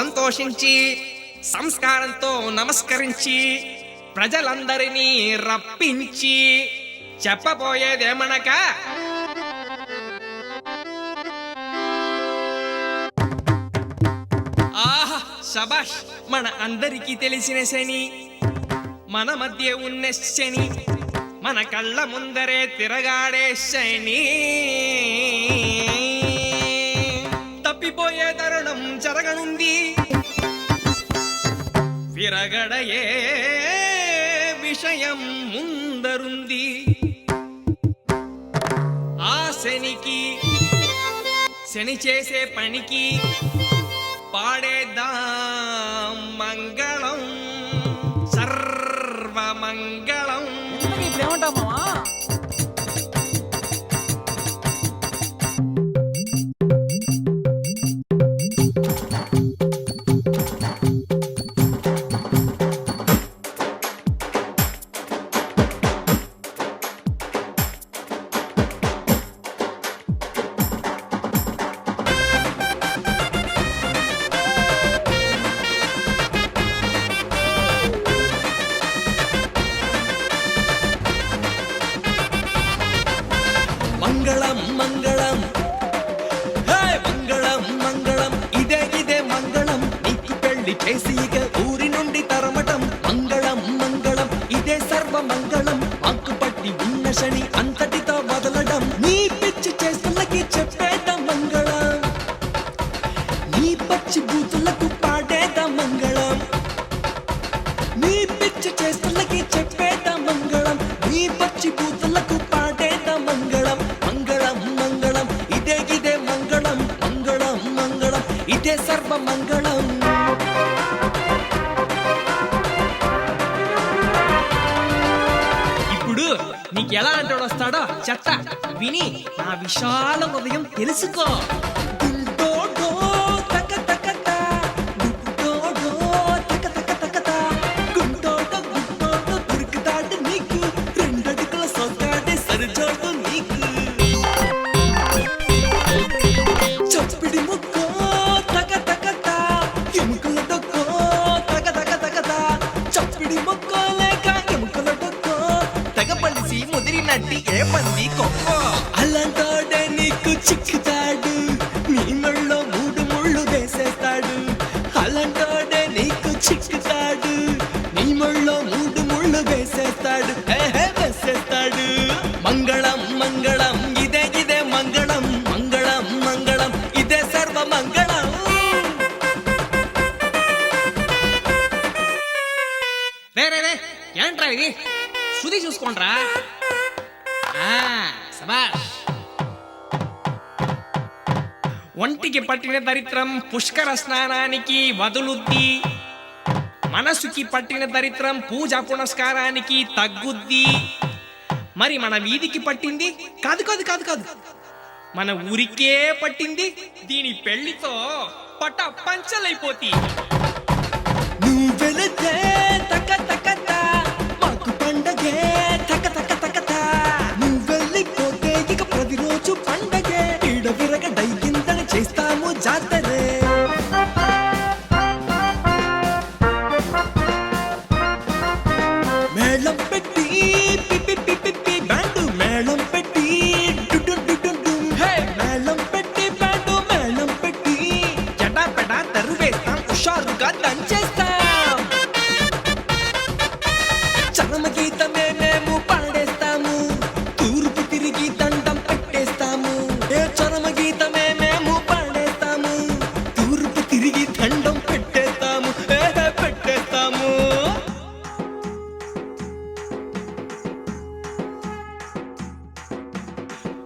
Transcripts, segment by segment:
సంతోషించి సంస్కారంతో నమస్కరించి ప్రజలందరినీ రప్పించి చెప్పబోయేదేమనక, ఆహా శబాష్, మన అందరికీ తెలిసిన శని, మన మధ్య ఉన్న శని, మన కళ్ళ ముందరే తిరగాడే శని తప్పిపోయే తరుణం జరగనుంది. విరగడయే విషయం ముందరుంది. ఆ శనికి, శని చేసే పనికి పాడేద్దాం మంగళం, సర్వమంగళం. ఇప్పుడేమంటావు మావా? మంగళం మంగళం, హే మంగళం మంగళం, ఇదే ఇదే మంగళం, నీకు పెళ్లి చేసి ఇక ఊరి నుండి తరమటం. మంగళం మంగళం, ఇదే సర్వ మంగళం, మాకు పట్టి ఉన్న శని అంతటితో వదలడం. నీ పిచ్చి చేస్తులకి చెప్పేద్దాం మంగళం, నీ పచ్చి బూతులకు పాడేద్దాం మంగళం. నీ పిచ్చి చేస్తులకి చెప్పేద్దాం మంగళం, నీ పచ్చి బూతులకు పాడేద్దాం మంగళం. మంగళం మంగళం, ఇదే ఇదే మంగళం, మంగళం మంగళం, ఇదే సర్వ మంగళం. ఇప్పుడు నీకెలా అంటాడు వస్తాడో చెత్త విని నా విశాల హృదయం తెలుసుకో. గుంటోడో తక తక తా, గుంటోడో తక తక తక తా, గుంటోడో గుంటోడో దొరుకుతాడు నీకు, రెండడుగుల సొగ్గాడే సరిజోడు నీకు. చప్పిడి ముక్కో తక తక తా, ఎముకల డొక్కో తక తక తక తా, చప్పిడి ముక్కో లేక ఎముకల డొక్కో, తెగ పలిసి ముదిరినట్టి ఏ పంది కొక్కో. అలాంటోడే నీకు చిక్కుతాడు, నీ మెళ్ళో మూడు ముళ్ళు వేసేస్తాడు. అలాంటోడే నీకు చిక్కుతాడు, నీ మెళ్ళో మూడు ముళ్ళు వేసేస్తాడు, వేసేస్తాడు. మంగళం మంగళం, ఇదే ఇదే మంగళం, మంగళం మంగళం, ఇదే సర్వ మంగళం. రే రే రే, ఏంట్రా ఇది? శృతి చూసుకోండ్రా. సబాష్. ఒంటికి పట్టిన దరిద్రం పుష్కర స్నానానికి వదులుద్ది, మనసుకి పట్టిన దరిద్రం పూజా పునస్కారానికి తగ్గుద్ది. మరి మన వీధికి పట్టింది కాదు కాదు కాదు కాదు, మన ఊరికే పట్టింది. దీని పెళ్లితో పట పంచలైపోతి. నువ్వు వెళితే తక తక తా, మాకు పండగే తక తక తక తా. నువ్వు వెళ్ళిపోతే ఇక ప్రతిరోజు పండగే, ఈడ విరగ డైకిందని చేస్తాము జాతరే. మేళం పెట్టి పిపి పిపి పి బ్యాండు, మేళం పెట్టి డుడు డుడు డు, హే మేళం పెట్టి బ్యాండు, మేళం పెట్టి జడా పెడా తరువేస్తాం, హుషారుగా దంచేస్తాం. చరమ గీతమే మేము పాడేస్తాము, తూర్పు తిరిగి దండం పెట్టేస్తాము. ఏ చరమ గీతమే మేము పాడేస్తాము, తూర్పు తిరిగి దండం పెట్టేస్తాము, పెట్టేస్తాము.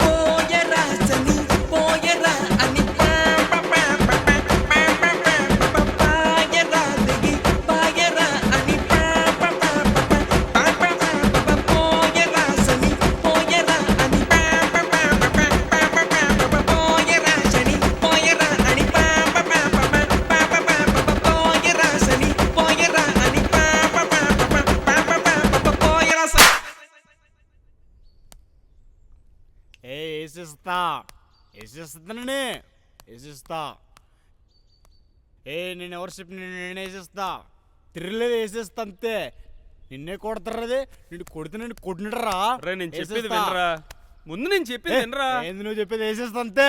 పోయరా శని పోయరా అని పాయరా దిగి పాయరా అని పోయరా శని పోయరా అని పోయరా శని పోయరా అని పోయరా శని పోయరా అని పోయరా శని. వేసిస్తా వేసిస్తానని వేసిస్తా. నేను ఎవరు చెప్పి నేను వేసేస్తా, తిరగలేదు వేసేస్తా అంతే. నిన్నే కొడతారది, నిన్ను కొడితే నేను కొట్టినరా. నేను చెప్పేది వినరా, ముందు నేను చెప్పేది వినరా. ఏంది నువ్వు చెప్పేది వేసేస్తా అంతే.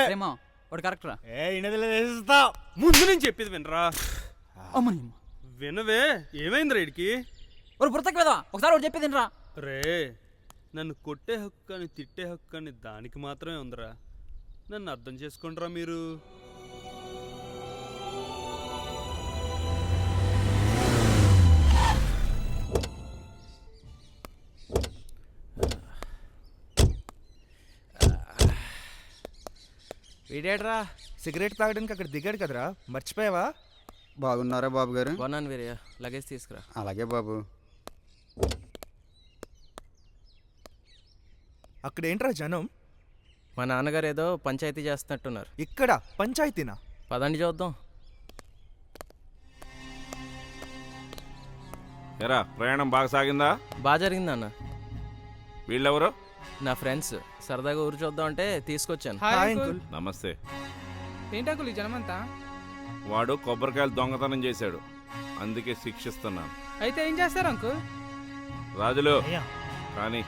వాడు కరెక్ట్ రా. ఇనది లేదు వేసేస్తా. ముందు నేను చెప్పేది వినరా. అమ్మని వినవే, ఏమైందిరా వీడికి? ఒక పుస్తకం కదా, ఒకసారి వాడు చెప్పేది రా. రే, నన్ను కొట్టే హక్కు అని తిట్టే హక్కు అని దానికి మాత్రమే ఉందిరా. నన్ను అర్థం చేసుకుంటారా మీరు? వీడేడ్రా సిగరెట్ తాగడానికి అక్కడ దిగాడు కదరా, మర్చిపోయావా? బాగున్నారా బాబు గారు? బాగున్నాను వీరయ్య, లగేజ్ తీసుకురా. అలాగే బాబు. అక్కడ ఏంట్రా జనం? మా నాన్నగారు ఏదో పంచాయతీ చేస్తున్నట్టున్నారు. ఇక్కడ పంచాయతీనా? పదండి చూద్దాం. ఎరా ప్రయాణం బాగా సాగిందా? బాగా జరిగింది అన్న. వీళ్ళెవరు? నా ఫ్రెండ్స్ సరదాగా ఊరు చూద్దాం అంటే తీసుకొచ్చాను. Hi uncle. నమస్తే. ఏంటంకుల్ ఈ జనమంతా? వాడు కొబ్బరికాయలు దొంగతనం చేశాడు, అందుకే శిక్షిస్తున్నాను. అయితే ఏం చేస్తారు అంకుల్? రాజులు కానీ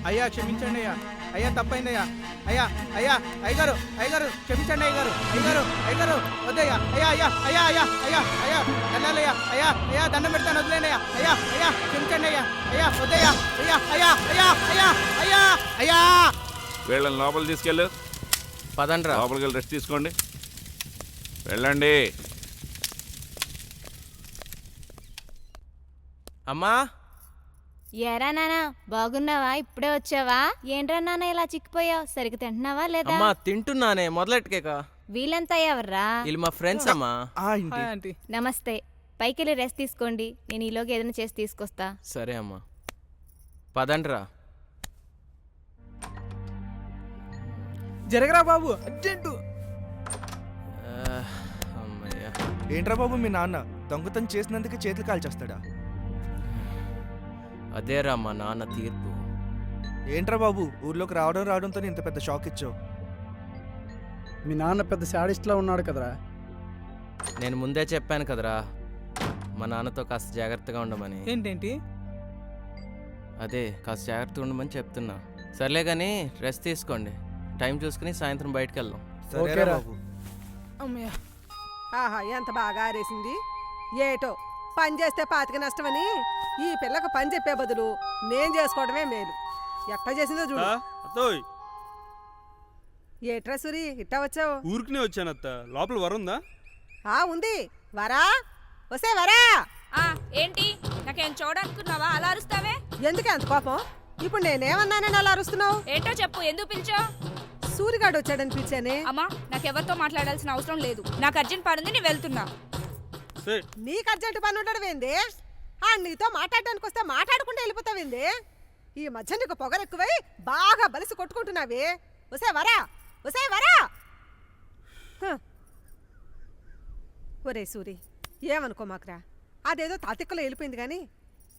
అయ్యా క్షమించండి అయ్యా, అయ్యా తప్పైందయ్యా, అయ్యా అయ్యా అయ్యగారు అయ్యగారు క్షమించండి అయ్యగారు, అయ్యగారు అయ్యగారు వద్దయ్యా, అయ్యా అయ్యా అయ్యా అయ్యా అయ్యా అయ్యా వెళ్ళాలయ్యా, అయ్యా అయ్యా దండం పెడతాను వదిలేనయ్యా, అయ్యా అయ్యా క్షమించండి అయ్యా, అయ్యా వద్దయ్యా, అయ్యా అయ్యా అయ్యా అయ్యా అయ్యా అయ్యా. వీళ్ళని లోపల తీసుకెళ్ళు. పదండి రా. లోపలికి వెళ్ళి రెస్ట్ తీసుకోండి, వెళ్ళండి. అమ్మా ఏరా నానా బాగున్నావా? ఇప్పుడే వచ్చావా? ఏంట్రా నాన్న ఇలా చిక్కిపోయావు? సరిగ్గా తింటున్నావా లేదా? అమ్మా తింటున్నానే, మొదలెట్టుకేక. వీళ్ళంతా ఎవర్రా? వీళ్ళు మా ఫ్రెండ్స్ అమ్మా. Hi aunty. నమస్తే. పైకెళ్ళి రెస్ట్ తీసుకోండి, నేను ఈలోగా ఏదైనా చేసి తీసుకొస్తా. సరే అమ్మా, పదండి రా. జరగరా బాబు, అర్జెంటు. అమ్మయ్యా. ఏంట్రా బాబు మీ నాన్న దొంగతనం చేసినందుకు చేతులు కాల్చేస్తాడా? అదేరా మా నాన్న తీర్పు. ఏంట్రా బాబు ఊర్లోకి రావడంతో ఇంత పెద్ద షాక్ ఇచ్చావు? మీ నాన్న పెద్ద శాడిస్ట్లా ఉన్నాడు కదరా. నేను ముందే చెప్పాను కదరా, మా నాన్నతో కాస్త జాగ్రత్తగా ఉండమని. ఏంటేంటి? అదే కాస్త జాగ్రత్తగా ఉండమని చెప్తున్నా. సర్లే కానీ రెస్ట్ తీసుకోండి, టైం చూసుకుని సాయంత్రం బయటకు వెళ్దాం. సరేరా బాబు. అమ్మయ్య. ఆహా ఎంత బాగా ఆరేసింది. ఏటో పని చేస్తే పాతిక నష్టమని ఈ పిల్లకు పని చెప్పే బదులు నేను చేసుకోవడమే మేలు. ఎట్లా చేసిందో చూడు. అత్తోయ్, ఏట్రా సూరి ఇట్టా వచ్చావు? ఊరికినే వచ్చానత్త. లోపల వరుందా? ఉంది. వరా వసే వరా. ఏంటి నాకేం చూడనుకున్నావా? అలా అరుస్తావే ఎందుకే అంత కోపం? ఇప్పుడు నేనేమన్నానని అలా అరుస్తున్నావు? ఏంటో చెప్పు, ఎందుకు పిలిచావు? సూరిగాడు వచ్చాడని పిలిచానే. అమ్మా నాకెవరితో మాట్లాడాల్సిన అవసరం లేదు, నాకు అర్జెంట్ పని ఉంది, నేను వెళ్తున్నా. నీకు అర్జెంటు పని ఉండడం ఏంది? నీతో మాట్లాడడానికి వస్తే మాట్లాడుకుంటూ వెళ్ళిపోతావేంది? ఈ మధ్య నీకు పొగరెక్కువై బాగా బలిసి కొట్టుకుంటున్నావి. వసే వరా వసే వరా. ఒరే సూరి ఏమనుకోమాకరా, అదేదో తాతిక్కలో వెళ్ళిపోయింది కానీ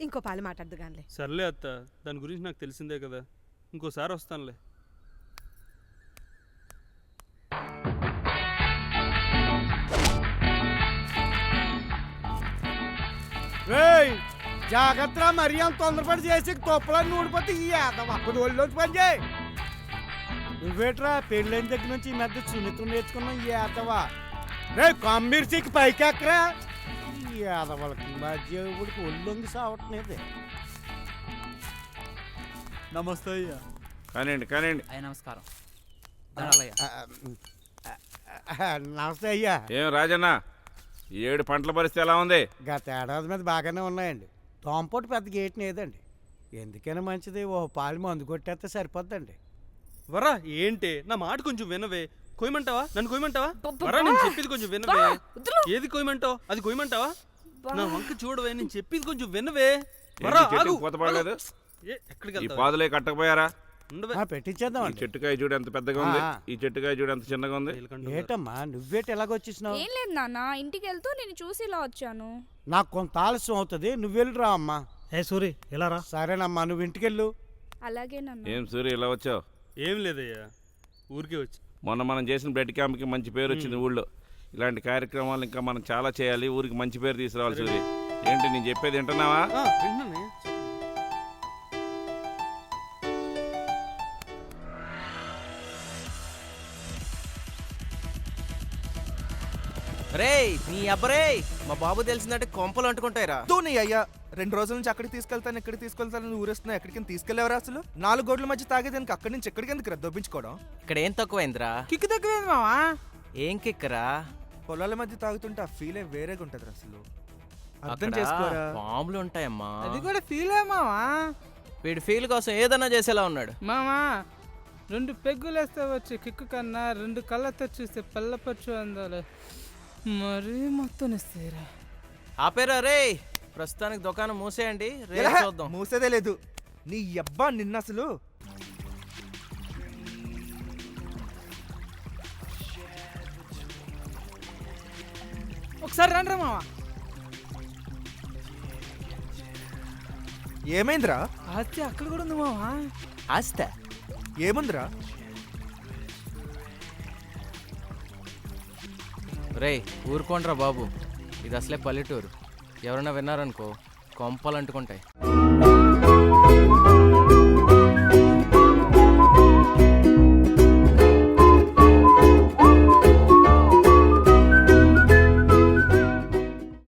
ఇంకో పాలు మాట్లాడదు గానిలే. సర్లే అత్త, దాని గురించి నాకు తెలిసిందే కదా, ఇంకోసారి వస్తానులే. జాగ్రత్త, మరీ అంత తొందరపడి చేసి తొప్పలని నూడిపోతే ఈ అప్పుడు ఒళ్ళొచ్చి పని చేయి. నువ్వేట్రా పెళ్ళైన దగ్గర నుంచి ఈ మధ్య సున్నితం నేర్చుకున్నావు ఈ ఏదవా. రే కమ్మిర్చికి పైకి ఎక్కరా. ఈ ఏదవాళ్ళకి మధ్య ఇప్పటికి ఒళ్ళొంగి సావట్లేదు. నమస్తే అయ్యా. కానివ్వండి కానివ్వండి. అయ్యా నమస్కారం. నమస్తే అయ్యా. ఏం రాజన్న, 7 పంటల పరిస్థితి ఎలా ఉంది? గత ఏడాది మీద బాగానే ఉన్నాయండి. తోంపోటు పెద్ద గేట్ లేదండి. ఎందుకైనా మంచిది ఓ పాలు మందు కొట్టేస్తే సరిపోద్దండి. వరా ఏంటి, నా మాట కొంచెం వినవే. కొయ్యమంటావా? నన్ను కొయ్యమంటావా? వరా నేను చెప్పేది కొంచెం వినవే. ఏది కొయ్యమంటావు? అది కొయ్యమంటావా? నా వంక చూడవే, నేను చెప్పేది కొంచెం వినవే. వరా ఆగు. పూత పడలేదు? ఎక్కడికి ఈ వెళ్తావు? పాదులే కట్టకపోయారా? ఉండవే. ఈ పెట్టించేద్దాం. చెట్టుకాయ చూడు ఎంత పెద్దగా ఉంది, ఈ చెట్టుకాయ చూడు ఎంత చిన్నగా ఉంది. ఏటమ్మా నువ్వేటి ఎలాగొచ్చేసినావు? ఏం లేదు నాన్న, ఇంటికి వెళ్తూ నేను చూసి ఇలా వచ్చాను. నాకు కొంత ఆలస్యం అవుతుంది, నువ్వు వెళ్ళిరా అమ్మా. సూరి ఎలా రా? సరేనమ్మా నువ్వు ఇంటికెళ్ళు. అలాగే నాన్న. ఏం సూర్య ఇలా వచ్చావు? ఏం లేదయ్యా, ఊరికే వచ్చి. మొన్న మనం చేసిన బ్లడ్ క్యాంప్కి మంచి పేరు వచ్చింది ఊళ్ళో. ఇలాంటి కార్యక్రమాలు ఇంకా మనం చాలా చేయాలి, ఊరికి మంచి పేరు తీసుకురావాలి. సూరి ఏంటి నేను చెప్పేది వింటున్నావా? విన్నానే. రేయ్ నీ అబ్బరే, మా బాబు తెలిసిందంటే కొంపలు అంటుకుంటాయిరా. నీ అయ్యా 2 రోజుల నుంచి అక్కడికి తీసుకెళ్తాను ఇక్కడికి తీసుకెళ్తాను ఊరేస్తున్నా. ఎక్కడికి తీసుకెళ్లేవరా అసలు? 4 గోడ్ల మధ్య తాగేదానికి అక్కడి నుంచి ఎక్కడికి ఎందుకు దొబ్బించుకోవడం? ఇక్కడ ఏం తక్కువైందిరా? కిక్కు తక్కువేంది మావా. ఏం కిక్కరా? పొలాల మధ్య తాగుతుంటే ఆ ఫీలే వేరేగా ఉంటది అసలు. అర్థం అక్కడ చేసుకోరా. బాంబులు ఉంటాయమ్మా. అది కూడా ఫీలే మావా. వీడి ఫీల్ కోసం ఏదన్నా చేసేలా ఉన్నాడు. మామా 2 పెగ్గులు వేస్తే వచ్చి కిక్కు కన్నా 2 కళ్ళతో చూస్తే పల్లపచ్చు అందాలి. మరీ మొత్తం ఇస్తారా? ఆపేరా రే, ప్రస్తుతానికి దుకాణం మూసేయండి, రేపు ఎలా? చూద్దాం. మూసేదే లేదు. నీ అబ్బా నిన్న అసలు ఒకసారి రండి మావా. ఏమైందిరా? ఆస్తి అక్కడ కూడా ఉంది మావా. ఆస్తా ఏముందిరా? రేయ్ ఊరుకోండ్రా బాబు, ఇది అసలే పల్లెటూరు. ఎవరైనా విన్నారనుకో కొంపలు అంటుకుంటాయి.